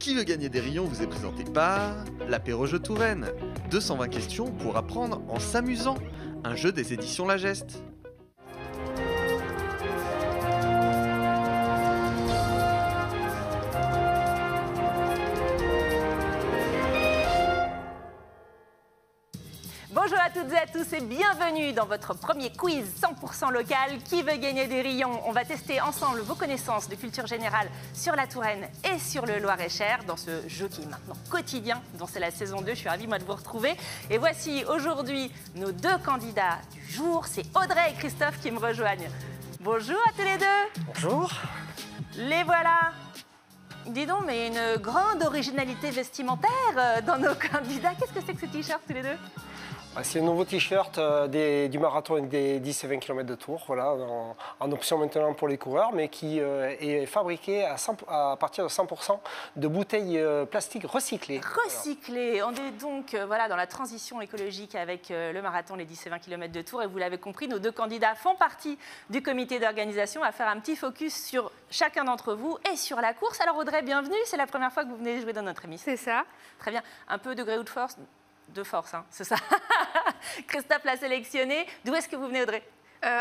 Qui veut gagner des rayons vous est présenté par l'Apéro-Jeu Touraine. 220 questions pour apprendre en s'amusant. Un jeu des éditions La Geste. Bonjour à toutes et à tous et bienvenue dans votre premier quiz 100% local. Qui veut gagner des rayons? On va tester ensemble vos connaissances de culture générale sur la Touraine et sur le Loir-et-Cher dans ce jeu qui est maintenant quotidien, dont c'est la saison 2. Je suis ravie moi de vous retrouver. Et voici aujourd'hui nos deux candidats du jour. C'est Audrey et Christophe qui me rejoignent. Bonjour à tous les deux. Bonjour. Les voilà. Dis donc, mais une grande originalité vestimentaire dans nos candidats. Qu'est-ce que c'est que ce t-shirt tous les deux? C'est le nouveau t-shirt du marathon des 10 et 20 km de Tours, voilà, en option maintenant pour les coureurs, mais qui est fabriqué à partir de 100% de bouteilles plastiques recyclées. Recyclées. On est donc voilà, dans la transition écologique avec le marathon, les 10 et 20 km de Tours. Et vous l'avez compris, nos deux candidats font partie du comité d'organisation. On va faire un petit focus sur chacun d'entre vous et sur la course. Alors Audrey, bienvenue. C'est la première fois que vous venez jouer dans notre émission. C'est ça. Très bien. Un peu de gré ou de force? De force, hein, c'est ça. Christophe l'a sélectionné. D'où est-ce que vous venez, Audrey?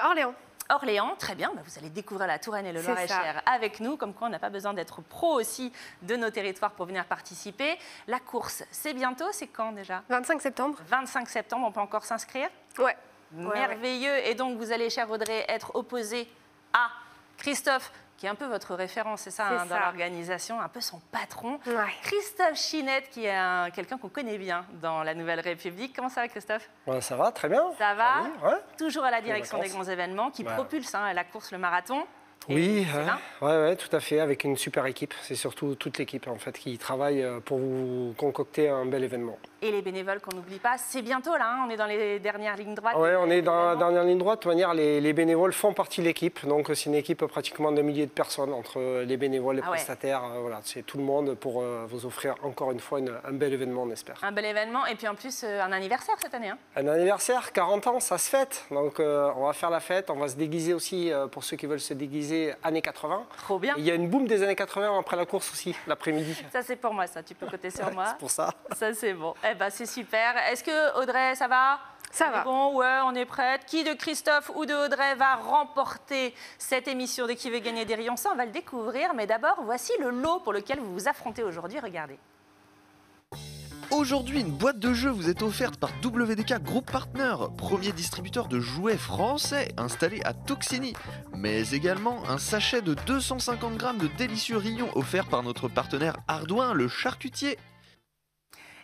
Orléans. Orléans, très bien. Bah, vous allez découvrir la Touraine et le Loir-et-Cher avec nous. Comme quoi, on n'a pas besoin d'être pro aussi de nos territoires pour venir participer. La course, c'est bientôt. C'est quand déjà? 25 septembre. 25 septembre, on peut encore s'inscrire? Ouais. Merveilleux. Ouais. Et donc, vous allez, chère Audrey, être opposée à Christophe, qui est un peu votre référence, c'est ça, hein, dans l'organisation, un peu son patron. Ouais. Christophe Chinette, qui est quelqu'un qu'on connaît bien dans la Nouvelle République. Comment ça va, Christophe? Ouais, ça va, très bien. Ça va, ouais. Toujours à la direction des grands événements, qui propulse la course, le marathon. Oui, ouais, tout à fait, avec une super équipe. C'est surtout toute l'équipe en fait qui travaille pour vous concocter un bel événement. Et les bénévoles qu'on n'oublie pas, c'est bientôt là, hein, on est dans les dernières lignes droites. Oui, on est dans la dernière ligne droite. De toute manière, les bénévoles font partie de l'équipe. Donc c'est une équipe pratiquement d'un millier de personnes entre les bénévoles, les prestataires. Voilà, c'est tout le monde pour vous offrir encore une fois un bel événement, on espère. Un bel événement et puis en plus un anniversaire cette année. Hein. Un anniversaire, 40 ans, ça se fête. Donc on va faire la fête, on va se déguiser aussi pour ceux qui veulent se déguiser années 80. Trop bien. Et il y a une boom des années 80 après la course aussi, l'après-midi. Ça c'est pour moi, ça. Tu peux compter sur moi. C'est pour ça. Ça c'est bon. Eh ben c'est super. Est-ce que Audrey, ça va? Ça va. Bon, ouais, on est prête. Qui de Christophe ou de Audrey va remporter cette émission de Qui veut gagner des rayons? Ça, on va le découvrir. Mais d'abord, voici le lot pour lequel vous vous affrontez aujourd'hui. Regardez. Aujourd'hui, une boîte de jeux vous est offerte par WDK Group Partner, premier distributeur de jouets français installé à Toxigny. Mais également un sachet de 250 grammes de délicieux rayons offert par notre partenaire Ardouin, le charcutier.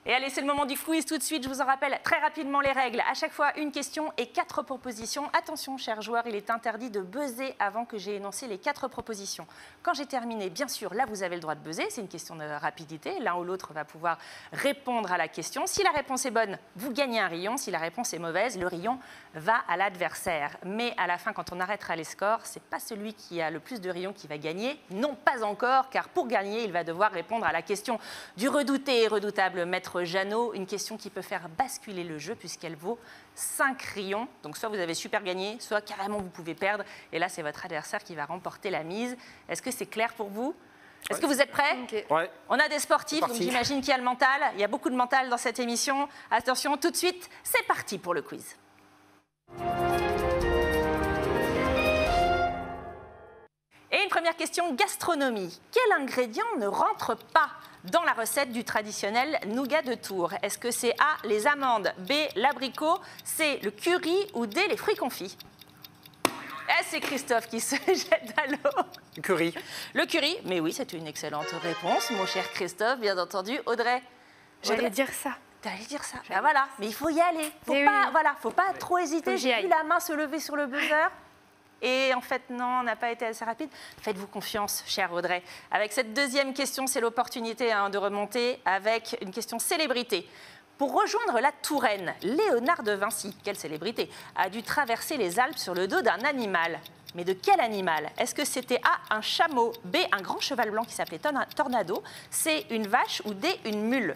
Et allez, c'est le moment du quiz tout de suite. Je vous en rappelle très rapidement les règles. À chaque fois, une question et 4 propositions. Attention, chers joueurs, il est interdit de buzzer avant que j'ai énoncé les 4 propositions. Quand j'ai terminé, bien sûr, là, vous avez le droit de buzzer. C'est une question de rapidité. L'un ou l'autre va pouvoir répondre à la question. Si la réponse est bonne, vous gagnez un rayon. Si la réponse est mauvaise, le rayon va à l'adversaire. Mais à la fin, quand on arrêtera les scores, c'est pas celui qui a le plus de rayons qui va gagner. Non, pas encore, car pour gagner, il va devoir répondre à la question du redouté et redoutable maître Jeannot, une question qui peut faire basculer le jeu puisqu'elle vaut 5 rayons. Donc soit vous avez super gagné, soit carrément vous pouvez perdre. Et là, c'est votre adversaire qui va remporter la mise. Est-ce que c'est clair pour vous? Est-ce que vous êtes prêts? Ouais. On a des sportifs, donc j'imagine qu'il y a le mental. Il y a beaucoup de mental dans cette émission. Attention, tout de suite, c'est parti pour le quiz. Et une première question, gastronomie. Quel ingrédient ne rentre pas dans la recette du traditionnel nougat de Tours? Est-ce que c'est A, les amandes, B, l'abricot, C, le curry ou D, les fruits confits? C'est Christophe qui se jette à l'eau. Le curry. Le curry, mais oui, c'est une excellente réponse, mon cher Christophe, bien entendu. Audrey? J'allais dire ça. T'allais dire ça. Ben voilà, mais il faut y aller. Faut pas trop hésiter. J'ai vu la main se lever sur le buzzer. Et en fait, non, on n'a pas été assez rapide. Faites-vous confiance, chère Audrey. Avec cette deuxième question, c'est l'opportunité de remonter avec une question célébrité. Pour rejoindre la Touraine, Léonard de Vinci, quelle célébrité, a dû traverser les Alpes sur le dos d'un animal. Mais de quel animal? Est-ce que c'était A, un chameau, B, un grand cheval blanc qui s'appelait Tornado, C, une vache ou D, une mule?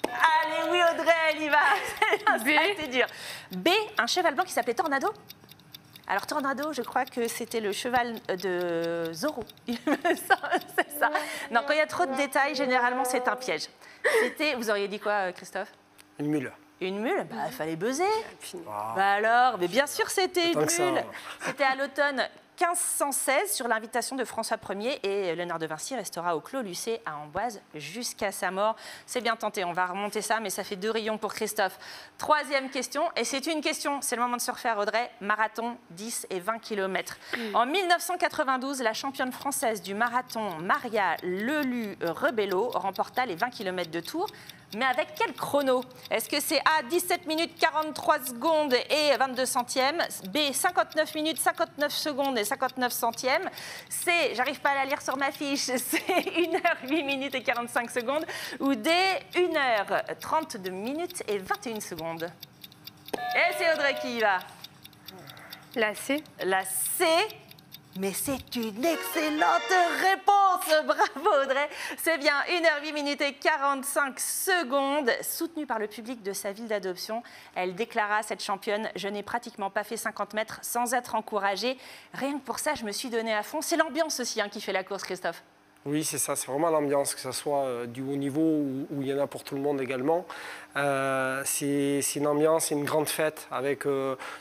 Allez, oui, Audrey, elle y va. B. C'était dur. B, un cheval blanc qui s'appelait Tornado? Alors, Tornado, je crois que c'était le cheval de Zorro. C'est ça. Non, quand il y a trop de détails, généralement, c'est un piège. Vous auriez dit quoi, Christophe? Une mule. Une mule? Bah, il fallait buzzer. Ah. Bah alors, mais bien sûr, c'était une Tant que ça. mule. C'était à l'automne 1516 sur l'invitation de François Ier et Léonard de Vinci restera au Clos Lucé à Amboise jusqu'à sa mort. C'est bien tenté, on va remonter ça, mais ça fait 2 rayons pour Christophe. 3e question, et c'est une question, c'est le moment de se refaire Audrey, marathon 10 et 20 km. En 1992, la championne française du marathon Maria Lelu-Rebello remporta les 20 km de Tours. Mais avec quel chrono? Est-ce que c'est A, 17 minutes 43 secondes et 22 centièmes, B, 59 minutes 59 secondes et 59 centièmes, C, j'arrive pas à la lire sur ma fiche, c'est 1h 8 minutes et 45 secondes, ou D, 1h 32 minutes et 21 secondes? Et c'est Audrey qui y va. La C. La C. Mais c'est une excellente réponse. Bravo Audrey. C'est bien 1h 8 minutes et 45 secondes. Soutenue par le public de sa ville d'adoption, elle déclara, cette championne, « Je n'ai pratiquement pas fait 50 mètres sans être encouragée. Rien que pour ça, je me suis donnée à fond. » C'est l'ambiance aussi qui fait la course, Christophe. Oui, c'est ça, c'est vraiment l'ambiance, que ce soit du haut niveau où il y en a pour tout le monde également. C'est une ambiance, c'est une grande fête avec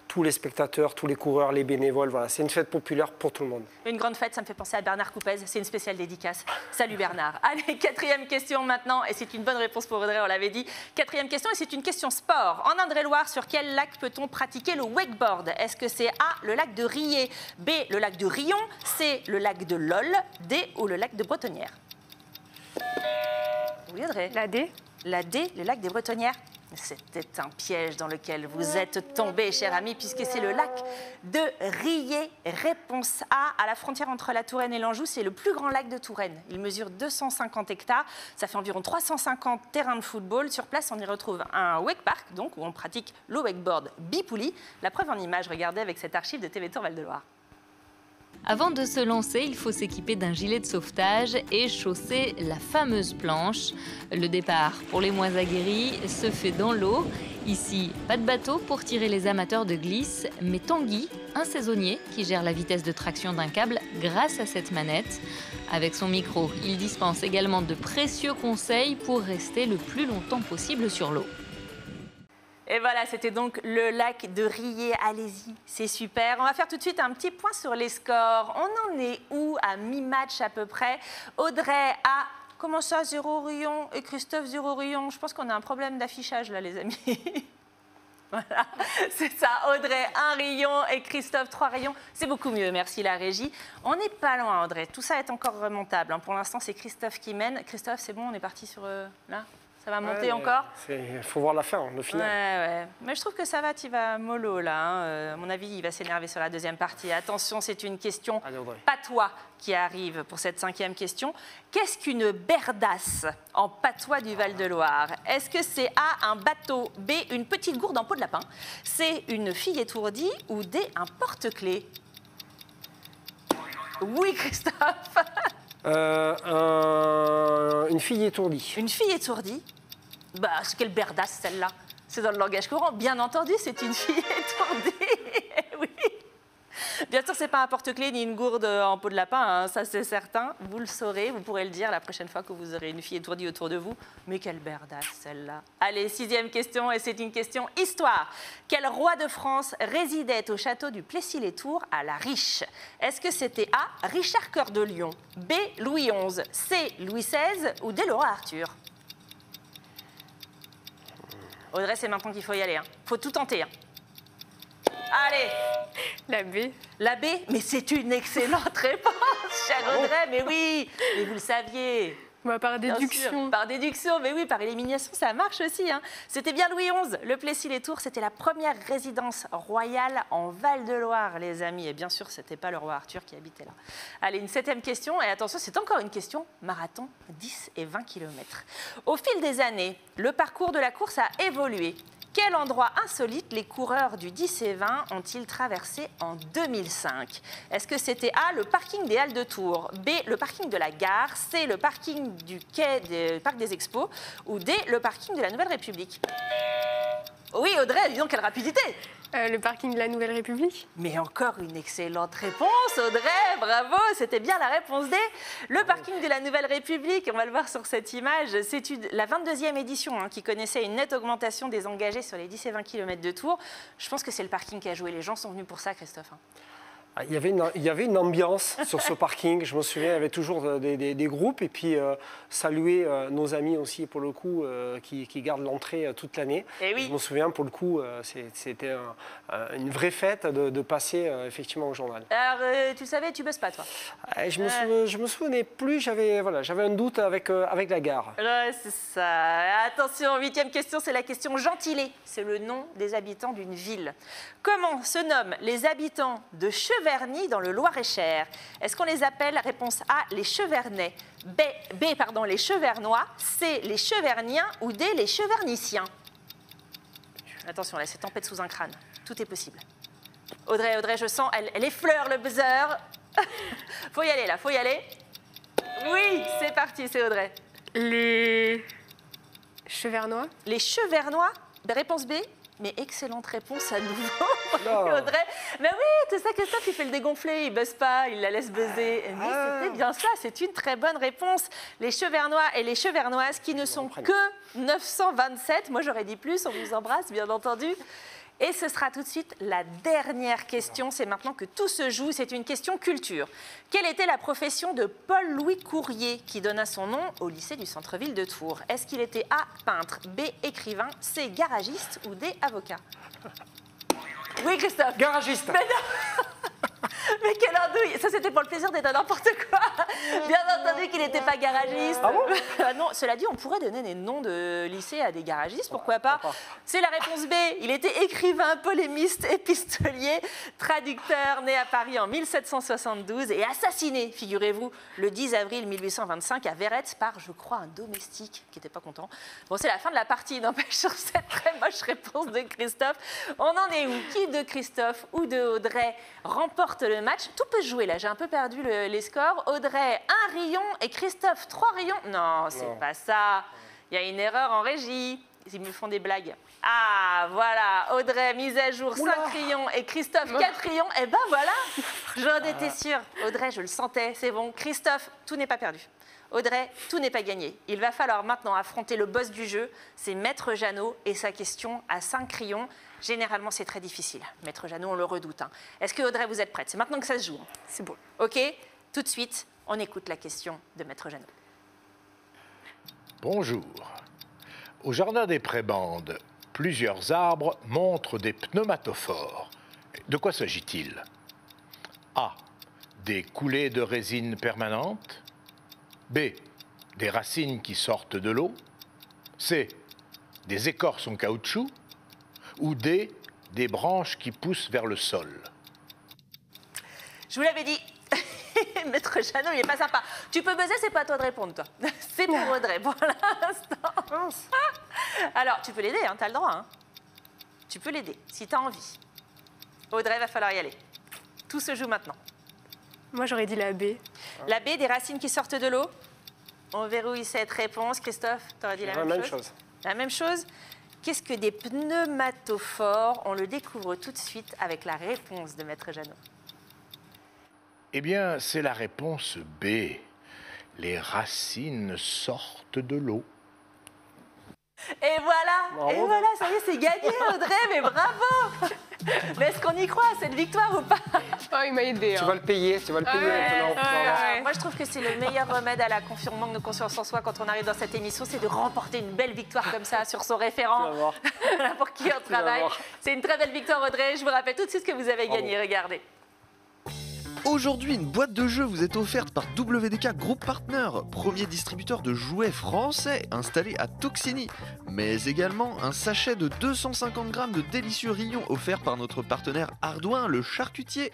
tous les spectateurs, tous les coureurs, les bénévoles. Voilà, c'est une fête populaire pour tout le monde. Une grande fête, ça me fait penser à Bernard Coupez. C'est une spéciale dédicace. Salut Bernard. Allez, 4e question maintenant, et c'est une bonne réponse pour Audrey, on l'avait dit. 4e question, et c'est une question sport. En Indre-et-Loire, sur quel lac peut-on pratiquer le wakeboard? Est-ce que c'est A, le lac de Riez, B, le lac de Rion, C, le lac de Lol, D, ou le lac de Bretonnière? Oui, Audrey. La D. La D, le lac des Bretonnières. C'était un piège dans lequel vous êtes tombé, cher ami, puisque c'est le lac de Riez. Réponse A, à la frontière entre la Touraine et l'Anjou, c'est le plus grand lac de Touraine. Il mesure 250 hectares, ça fait environ 350 terrains de football. Sur place, on y retrouve un wakepark, donc où on pratique le wakeboard bipoulis. La preuve en image, regardez avec cette archive de TV Tour Val-de-Loire. Avant de se lancer, il faut s'équiper d'un gilet de sauvetage et chausser la fameuse planche. Le départ pour les moins aguerris se fait dans l'eau. Ici, pas de bateau pour tirer les amateurs de glisse, mais Tanguy, un saisonnier qui gère la vitesse de traction d'un câble grâce à cette manette. Avec son micro, il dispense également de précieux conseils pour rester le plus longtemps possible sur l'eau. Et voilà, c'était donc le lac de Riez. Allez-y, c'est super. On va faire tout de suite un petit point sur les scores. On en est où à mi-match à peu près? Audrey a... Comment ça, 0 rayon et Christophe 0 rayon? Je pense qu'on a un problème d'affichage là, les amis. Voilà, c'est ça. Audrey, 1 rayon et Christophe, 3 rayons. C'est beaucoup mieux, merci la régie. On n'est pas loin, Audrey. Tout ça est encore remontable. Pour l'instant, c'est Christophe qui mène. Christophe, c'est bon, on est parti sur... là? Ça va monter encore? Il faut voir la fin, le final. Ouais. Mais je trouve que ça va, tu vas mollo là. À mon avis, il va s'énerver sur la deuxième partie. Attention, c'est une question patois qui arrive pour cette 5e question. Qu'est-ce qu'une berdasse en patois du Val-de-Loire? Est-ce que c'est A, un bateau, B, une petite gourde en peau de lapin, C, une fille étourdie, ou D, un porte-clés? Oui, Christophe. Une fille étourdie. Une fille étourdie? Bah, quelle berdasse celle-là? C'est dans le langage courant. Bien entendu, c'est une fille étourdie. Oui. Bien sûr, c'est pas un porte-clés ni une gourde en peau de lapin, hein, ça c'est certain. Vous le saurez, vous pourrez le dire la prochaine fois que vous aurez une fille étourdie autour de vous. Mais quelle berdasse celle-là. Allez, 6e question, et c'est une question histoire. Quel roi de France résidait au château du Plessis-les-Tours à La Riche? Est-ce que c'était A, Richard Cœur de Lion, B, Louis XI, C, Louis XVI, ou D, le roi Arthur? Audrey, c'est maintenant qu'il faut y aller. Faut tout tenter. Allez. La B. La B? Mais c'est une excellente réponse, chère Audrey. Mais oui, mais vous le saviez. Bah, par Bien déduction. sûr, par déduction, mais oui, par élimination, ça marche aussi. Hein. C'était bien Louis XI. Le Plessis-les-Tours, c'était la première résidence royale en Val-de-Loire, les amis. Et bien sûr, ce n'était pas le roi Arthur qui habitait là. Allez, une 7e question. Et attention, c'est encore une question marathon, 10 et 20 km. Au fil des années, le parcours de la course a évolué. Quel endroit insolite les coureurs du 10 et 20 ont-ils traversé en 2005? Est-ce que c'était A, le parking des Halles de Tours, B, le parking de la gare, C, le parking du quai du Parc des Expos, ou D, le parking de la Nouvelle République? Oui, Audrey, dis donc, quelle rapidité! Le parking de la Nouvelle République. Mais encore une excellente réponse, Audrey, bravo, c'était bien la réponse D. Le parking de la Nouvelle République, on va le voir sur cette image, c'est la 22e édition qui connaissait une nette augmentation des engagés sur les 10 et 20 km de Tours. Je pense que c'est le parking qui a joué, les gens sont venus pour ça, Christophe. Il y avait une ambiance sur ce parking, je me souviens, il y avait toujours des groupes et puis saluer nos amis aussi pour le coup qui gardent l'entrée toute l'année. Et oui. Je me souviens pour le coup, c'était une vraie fête de passer effectivement au journal. Alors, tu le savais, tu bosses pas toi? Je me souvenais plus, j'avais un doute avec la gare. Ouais, c'est ça. Attention, 8e question, c'est la question gentilé. C'est le nom des habitants d'une ville. Comment se nomment les habitants de Cheverny dans le Loir-et-Cher? Est-ce qu'on les appelle, réponse A, les Chevernais, B, les Chevernois, C, les Cheverniens ou D, les Cheverniciens? Attention, là, c'est tempête sous un crâne. Tout est possible. Audrey, je sens, elle effleure le buzzer. Faut y aller, là, faut y aller. Oui, c'est parti, c'est Audrey. Les Chevernois. Les Chevernois, réponse B. Mais excellente réponse à nouveau, Audrey. Mais oui, c'est ça, Christophe, il fait le dégonflé, il buzz pas, il la laisse buzzer. Mais c'était bien ça, c'est une très bonne réponse. Les Chevernois et les Chevernoises qui ne sont que 927. Moi, j'aurais dit plus, on vous embrasse, bien entendu. Et ce sera tout de suite la dernière question. C'est maintenant que tout se joue. C'est une question culture. Quelle était la profession de Paul-Louis Courrier qui donna son nom au lycée du centre-ville de Tours? Est-ce qu'il était A, peintre, B, écrivain, C, garagiste ou D, avocat? Oui, Christophe. Garagiste. Mais non. Mais quelle andouille! Ça, c'était pour le plaisir d'être n'importe quoi. Bien entendu qu'il n'était pas garagiste. Ah bon? Non, cela dit, on pourrait donner des noms de lycée à des garagistes, pourquoi pas? C'est la réponse B. Il était écrivain, polémiste, épistolier, traducteur, né à Paris en 1772 et assassiné, figurez-vous, le 10 avril 1825 à Verrette par, je crois, un domestique qui n'était pas content. Bon, c'est la fin de la partie, n'empêche, sur cette très moche réponse de Christophe. On en est où? Qui de Christophe ou de Audrey remporte le match? Tout peut se jouer là, j'ai un peu perdu les scores. Audrey, 1 rayon et Christophe, 3 rayons. Non, c'est pas ça. Il y a une erreur en régie. Ils me font des blagues. Ah, voilà. Audrey, mise à jour, 5 rayons et Christophe, 4 rayons. Et ben voilà, j'en étais sûre. Audrey, je le sentais, c'est bon. Christophe, tout n'est pas perdu. Audrey, tout n'est pas gagné. Il va falloir maintenant affronter le boss du jeu, c'est Maître Jeannot et sa question à 5 crayons. Généralement, c'est très difficile. Maître Jeannot, on le redoute. Est-ce que Audrey, vous êtes prête? C'est maintenant que ça se joue. C'est bon. OK? Tout de suite, on écoute la question de Maître Jeannot. Bonjour. Au jardin des Prébendes, plusieurs arbres montrent des pneumatophores. De quoi s'agit-il? A. Des coulées de résine permanentes. B. Des racines qui sortent de l'eau. C. Des écorces en caoutchouc. Ou D. Des branches qui poussent vers le sol. Je vous l'avais dit. Maître Jeannot, il n'est pas sympa. Tu peux buzzer, c'est pas à toi de répondre, toi. C'est pour Audrey, pour l'instant. Alors, tu peux l'aider, hein, tu as le droit. Hein. Tu peux l'aider, si tu as envie. Audrey, va falloir y aller. Tout se joue maintenant. Moi, j'aurais dit la B. La B, des racines qui sortent de l'eau. On verrouille cette réponse. Christophe, tu aurais dit la même chose. La même chose. Qu'est-ce que des pneumatophores? On le découvre tout de suite avec la réponse de Maître Jeannot. Eh bien, c'est la réponse B. Les racines sortent de l'eau. Et voilà, Bravo. et voilà, ça y est, c'est gagné, Audrey, mais bravo. Mais est-ce qu'on y croit à cette victoire ou pas? Oh, il m'a aidé. Tu vas le payer maintenant. ouais. Moi, je trouve que c'est le meilleur remède à la manque de confiance en soi quand on arrive dans cette émission, c'est de remporter une belle victoire comme ça sur son référent. Tu vas voir. Pour qui on travaille. voir. C'est une très belle victoire, Audrey. Je vous rappelle tout de suite que vous avez gagné. Regardez. Aujourd'hui, une boîte de jeux vous est offerte par WDK Group Partner, premier distributeur de jouets français installé à Toxigny, mais également un sachet de 250 grammes de délicieux rillons offert par notre partenaire Ardouin, le charcutier.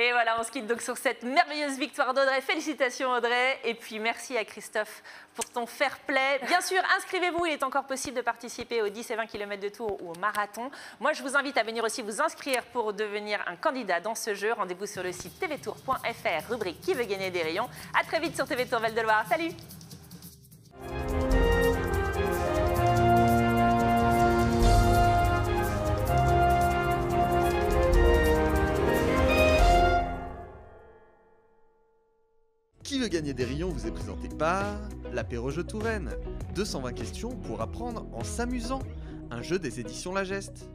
Et voilà, on se quitte donc sur cette merveilleuse victoire d'Audrey. Félicitations Audrey. Et puis merci à Christophe pour ton fair play. Bien sûr, inscrivez-vous, il est encore possible de participer aux 10 et 20 km de Tours ou au marathon. Moi, je vous invite à venir aussi vous inscrire pour devenir un candidat dans ce jeu. Rendez-vous sur le site tvtour.fr, rubrique Qui veut gagner des rayons. À très vite sur TV Tour Val-de-Loire. Salut! Qui veut gagner des rayons vous est présenté par l'apéro jeu Touraine. 220 questions pour apprendre en s'amusant. Un jeu des éditions La Geste.